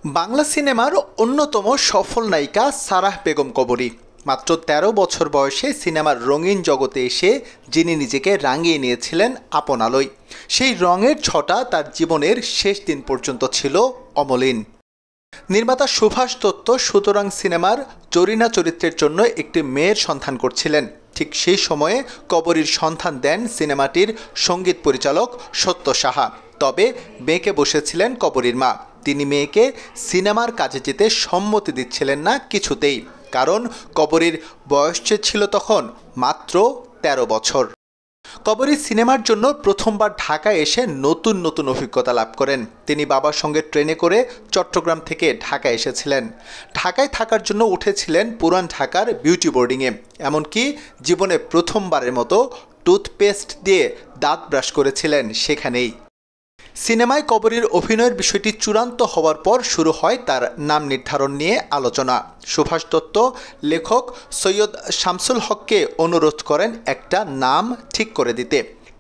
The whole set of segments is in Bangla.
বাংলা সিনেমার অন্যতম সফল নায়িকা সারাহ বেগম কবরী মাত্র ১৩ বছর বয়সে সিনেমার রঙিন জগতে এসে যিনি নিজেকে রাঙিয়ে নিয়েছিলেন আপন আলোয়। সেই রঙের ছটা তার জীবনের শেষ দিন পর্যন্ত ছিল অমলিন। নির্মাতা সুভাষ দত্ত সুতরাং সিনেমার জরিনা চরিত্রের জন্য একটি মেয়ের সন্ধান করছিলেন। ঠিক সেই সময়ে কবরীর সন্ধান দেন সিনেমাটির সঙ্গীত পরিচালক সত্য সাহা। তবে বেঁকে বসেছিলেন কবরীর মা। তিনি মেয়েকে সিনেমার কাজে যেতে সম্মতি দিচ্ছিলেন না কিছুতেই, কারণ কবরীর বয়স ছিল তখন মাত্র ১৩ বছর। কবরী সিনেমার জন্য প্রথমবার ঢাকায় এসে নতুন নতুন অভিজ্ঞতা লাভ করেন। তিনি বাবার সঙ্গে ট্রেনে করে চট্টগ্রাম থেকে ঢাকায় এসেছিলেন। ঢাকায় থাকার জন্য উঠেছিলেন পুরান ঢাকার বিউটি বোর্ডিংয়ে। এমনকি জীবনে প্রথমবারের মতো টুথপেস্ট দিয়ে দাঁত ব্রাশ করেছিলেন সেখানেই। সিনেমায় কবরীর অভিনয়ের বিষয়টি চূড়ান্ত হওয়ার পর শুরু হয় তার নাম নির্ধারণ নিয়ে আলোচনা। সুভাষ দত্ত লেখক সৈয়দ শামসুল হককে অনুরোধ করেন একটা নাম ঠিক করে দিতে।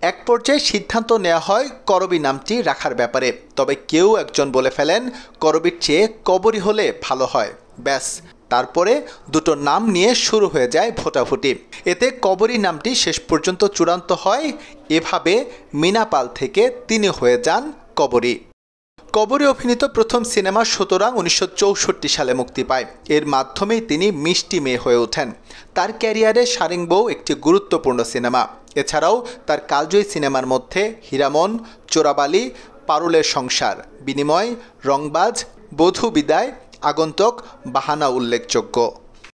এক পর্যায়ে সিদ্ধান্ত নেওয়া হয় করবী নামটি রাখার ব্যাপারে। তবে কেউ একজন বলে ফেলেন করবীর চেয়ে কবরী হলে ভালো হয়। ব্যাস, তারপরে দুটো নাম নিয়ে শুরু হয়ে যায় ভোটাভুটি। এতে কবরী নামটি শেষ পর্যন্ত চূড়ান্ত হয়। এভাবে মিনা পাল থেকে তিনি হয়ে যান কবরী। কবরী অভিনীত প্রথম সিনেমা সুতরাং ১৯৬৪ সালে মুক্তি পায়। এর মাধ্যমেই তিনি মিষ্টি মেয়ে হয়ে ওঠেন। তার ক্যারিয়ারে সারেংবউ একটি গুরুত্বপূর্ণ সিনেমা। এছাড়াও তার কালজয়ী সিনেমার মধ্যে হীরামন, চোরাবালি, পারুলের সংসার, বিনিময়, রংবাজ, বধূ বিদায়, আগন্তুক, বাহানা উল্লেখযোগ্য।